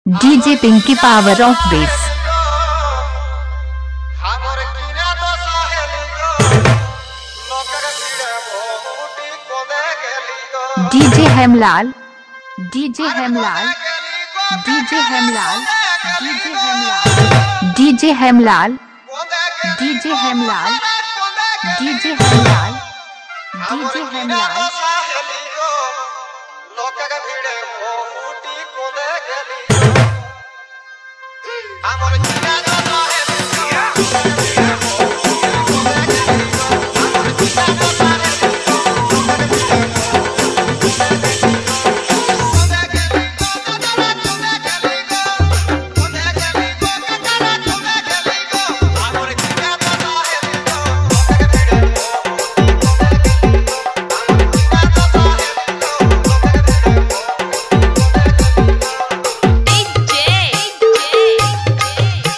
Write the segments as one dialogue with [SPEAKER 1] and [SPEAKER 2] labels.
[SPEAKER 1] DJ Pinky Power of Bass. DJ Hemlal, DJ Hemlal, DJ Hemlal, DJ Hemlal, DJ Hemlal, DJ Hemlal, DJ Hemlal, DJ Hemlal.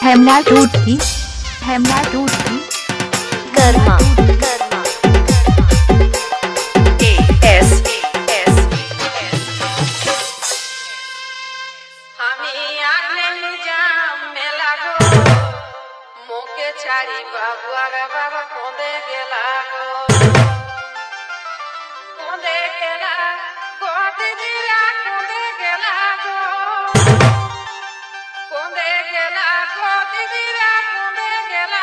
[SPEAKER 1] Hemlal टूट की, हेमलाल टूट की,
[SPEAKER 2] Karma, AS
[SPEAKER 3] हमी आने जाम में लागो मोके चारी बाबू आगा बाबा कोंदे गेला गोदी दिया कोंदे गेला गोदी दिया कोंदे गेला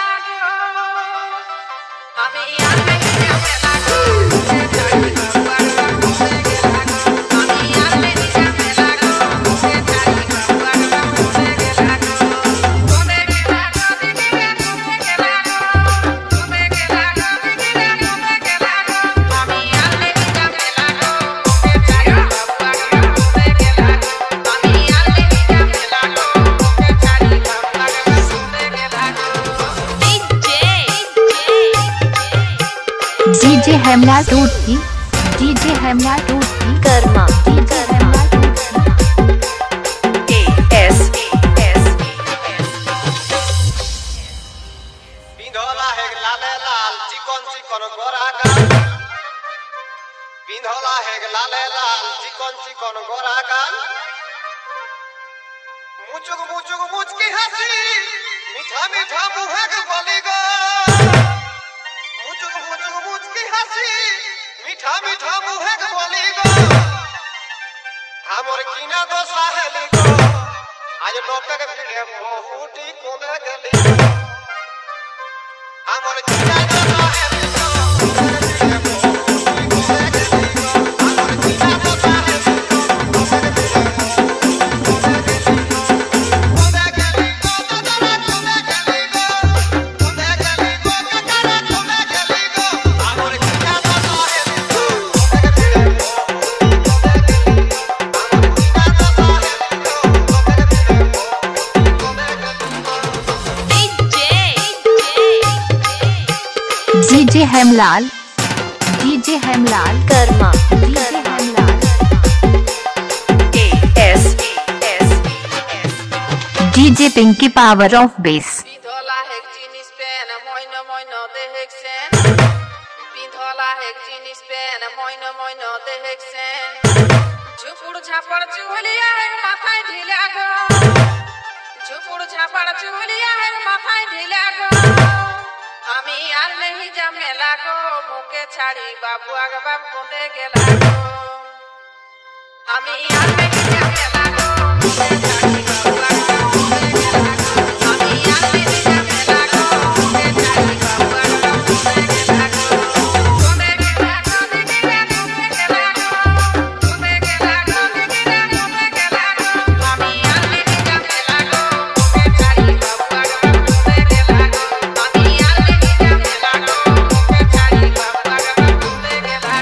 [SPEAKER 3] हमी आने जाम में लागो मोके चारी बाबू आगा कोंदे गेला हमी आने जाम में लागो मोके चारी बाबू आगा कोंदे गेला कोंदे गेला गोदी दिया कोंदे गेला कोंदे गेला गोदी दिया कोंदे गेला हमी आने जाम में लागो मोके चारी बाबू आगा कोंदे गेला हमी आने जाम में लागो मोके चारी बाबू आगा कोंदे गेला
[SPEAKER 1] DJ हेमलाल टूट की, DJ हेमलाल टूट की,
[SPEAKER 2] कर्मा,
[SPEAKER 1] DJ हेमलाल टूट की,
[SPEAKER 2] AS
[SPEAKER 4] बिंधोला है लाले लाल चिकन चिकन गोरा कान बिंधोला है लाले लाल चिकन चिकन गोरा कान मुचुक मुचकी हंसी मीठा मीठा मुँह के बोली गो मुचुक मुचकी हंसी मीठा मीठा मुँह के बोली गो हमर कीना दो साहेली गो आज लोग के फिरे बहुटी कोने गेली हमर कीना दो साहेली गो
[SPEAKER 1] DJ Hemlal, DJ Hemlal,
[SPEAKER 2] Karma,
[SPEAKER 1] DJ Hemlal,
[SPEAKER 2] AS
[SPEAKER 1] DJ Pinky Power of Bass.
[SPEAKER 3] बिंधोला है जीनिस पेन मोइनो देहक्सेन बिंधोला है जीनिस पेन मोइनो देहक्सेन झुपुड़ झापड़ चुहलिया है माथाय ढिला गो झुपुड़ झापड़ चुहलिया है माथाय ढिला गो हमी आल नहीं जमे लागो मुके छाड़ी बाबू आगा बाप कोंदे गेला गो हमी आल नहीं जमे लागो मुके छाड़ी बाबू आगा बाप कोंदे गेला गो हमी आल नहीं जमे लागो मुके छाड़ी बाबू आगा बाप कोंदे गेला गो कोंदे गेला गोदी दिया कोंदे गेला कोंदे गेला गोदी दिया कोंदे गेला हमी आल नहीं जमे लागो मुके छाड़ी बाबू आगा बाप कोंदे गेला हमी आल नहीं जमे लागो मुके छाड़ी बाबू आगा बाप कोंदे गेला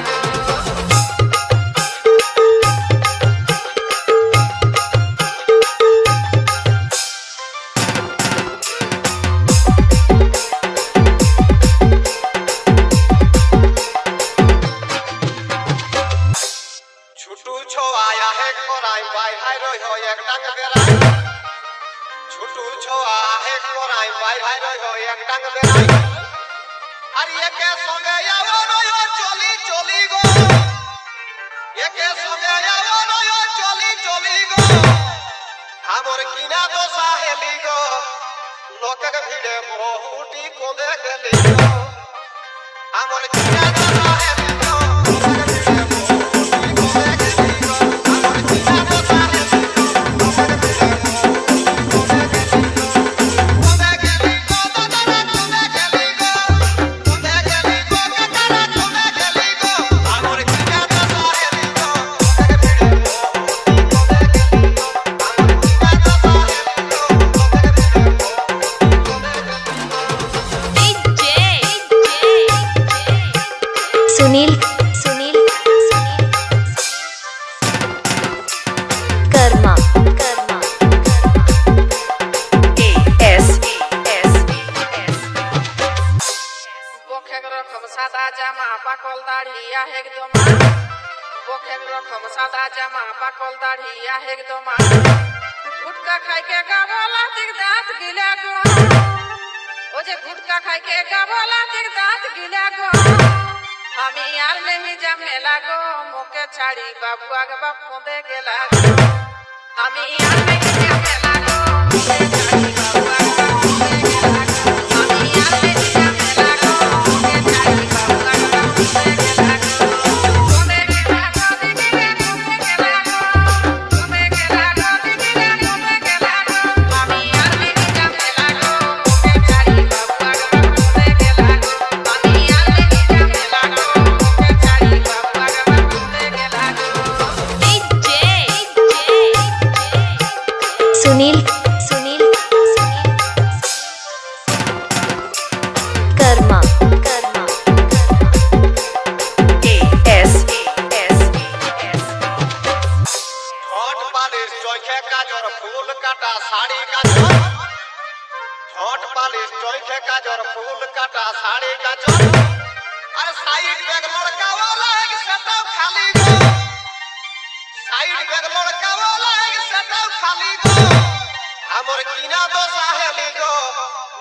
[SPEAKER 4] छुटू छो आया है कोराई बाई हाय रोय हो एक डंग बेराई छुटू छो आया है कोराई बाई हाय रोय हो एक डंग बेराई अरे ये के संगे आवो रोय चली चली गो ये के संगे आवो रोय चली चली गो हम আমার কিনা তো সাহেলি গো লোকের ভিড়ে বহুটি কোদে গেলি গো আমার কিনা তো সাহেলি গো
[SPEAKER 2] सुनील सुनील कर्मा कर्मा एस
[SPEAKER 3] बोखेक रकम सादा जामा पाकल दाढ़िया एकदम बोखेक रकम सादा जामा पाकल दाढ़िया एकदम गुटका खाई के गावला दिख दांत गिला गो ओ जे गुटका खाई के गावला दिख दांत गिला गो हम यार नहीं जमे लागो मोके छाड़ी बाबू आगे बाप कोदे गेला हम यार नहीं जमे लागो मोके छाड़ी बाबू आगे बाप कोदे गेला हम यार नहीं जमे लागो मोके छाड़ी बाबू आगे बाप कोदे गेला कोदे गेला कोदे गेला कोदे गेला कोदे गेला कोदे गेला हम यार नहीं जमे लागो मोके छाड़ी बाबू आगे बाप कोदे गेला हम यार नहीं जमे लागो
[SPEAKER 2] सुनील सुनील कर्मा कर्मा एस
[SPEAKER 4] ঠোঁট পালিশ চোখে কাজর ফুল কাটা শাড়ি কাজর ঠোঁট পালিশ চোখে কাজর ফুল কাটা শাড়ি কাজর আর সাইড ব্যাগ লড়কা वाला এক সেটাও খালি গো সাইড ব্যাগ লড়কা वाला এক সেটাও খালি গো আমার কিনা তো সাহেলি গো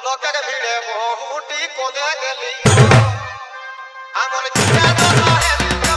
[SPEAKER 4] লোকের ভিড়ে বহুটি কোদে গেলি গো আমার কিনা তো সাহেলি গো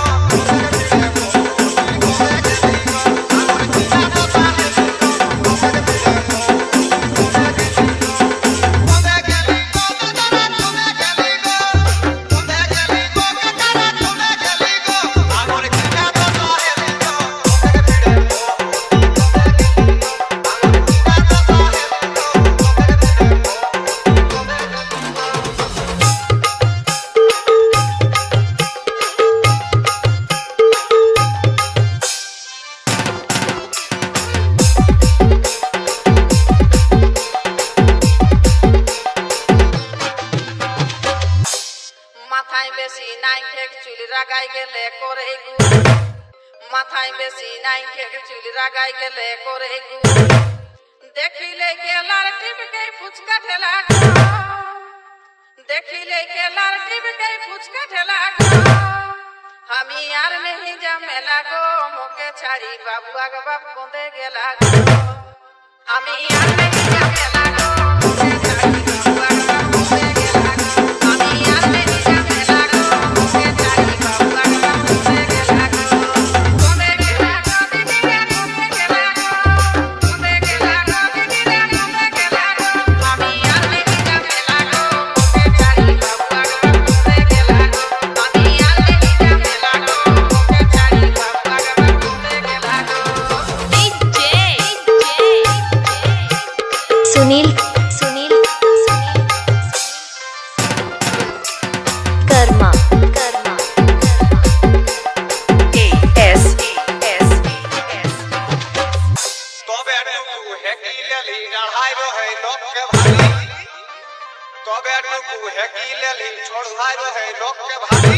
[SPEAKER 3] মাথায় বেশি নাই খেক চুল রাগাই গেলে করে গু মাথায় বেশি নাই খেক চুল রাগাই গেলে করে গু দেখিলে গেলার টিপকে ফুচকা ঠেলা গো দেখিলে গেলার টিপকে ফুচকা ঠেলা গো আমি আর नहीं जमे लागो मोके छाड़ी बाबू आगे बाप कोदे गेला गो আমি আর नहीं जमे लागो मोके छाड़ी बाबू आगे बाप कोदे गेला गो আমি আর नहीं जमे लागो मोके छाड़ी बाबू आगे बाप कोदे गेला गो कोदे गेला कोदे गेला कोदे गेला कोदे गेला कोदे गेला कोदे गेला আমি আর नहीं जमे लागो मोके छाड़ी बाबू आगे बाप कोदे गेला गो আমি আর नहीं जमे लागो मोके छाड़ी बाबू आगे बाप कोदे गेला गो
[SPEAKER 2] सुनील सुनील कर्मा कर्मा एस
[SPEAKER 4] তবে টুকু হেকি লেলি ডাঢ়াই রহে লোককে ভালি তবে টুকু হেকি লেলি ছড়াই রহে লোককে ভালি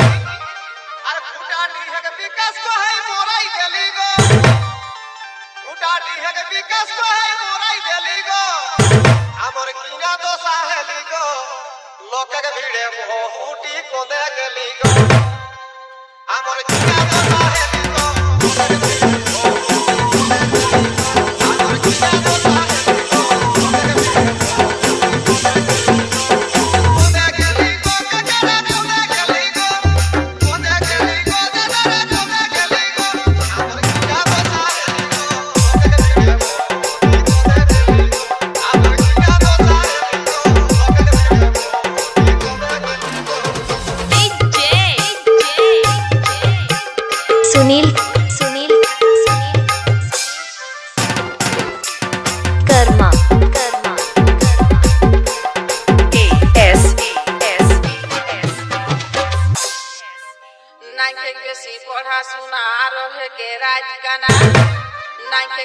[SPEAKER 4] আর ফুটাটি হেকে বিকাশ কহে মোরাই দেলি গো ফুটাটি হেকে বিকাশ কহে মোরাই দেলি গো আমার কিনা তো সাহেলি গো লোকের ভিড়ে বহুটি কোদে গেলি গো আমার কিনা তো সাহেলি গো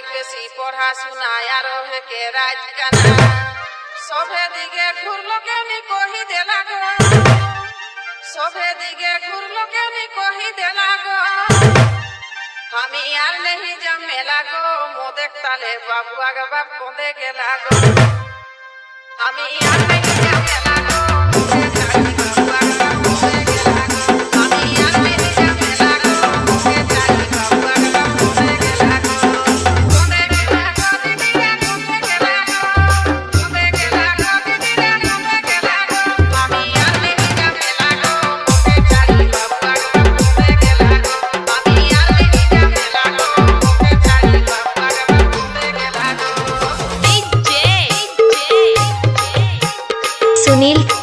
[SPEAKER 3] বেশি পড়া শুনায়া রহে কে রাত কানা সবে দিকে ঘুরলো কেনি কহি দেলা গো সবে দিকে ঘুরলো কেনি কহি দেলা গো আমি আর নেহি জমেলা গো মো দেখতালে বাবু আগে বাপ কোঁদে গেলা গো আমি আর নেহি জমেলা গো মো দেখতালে বাবু আগে বাপ কোঁদে গেলা গো আমি আর নেহি জমেলা গো মো দেখতালে বাবু আগে বাপ কোঁদে গেলা গো কোঁদে গেলা গো দিদিরা কোঁদে গেলা গো কোঁদে গেলা গো দিদিরা কোঁদে গেলা গো আমি আর নেহি জমেলা গো মো দেখতালে বাবু আগে বাপ কোঁদে গেলা গো আমি আর নেহি জমেলা গো মো দেখতালে বাবু আগে বাপ কোঁদে গেলা গো
[SPEAKER 2] सुनील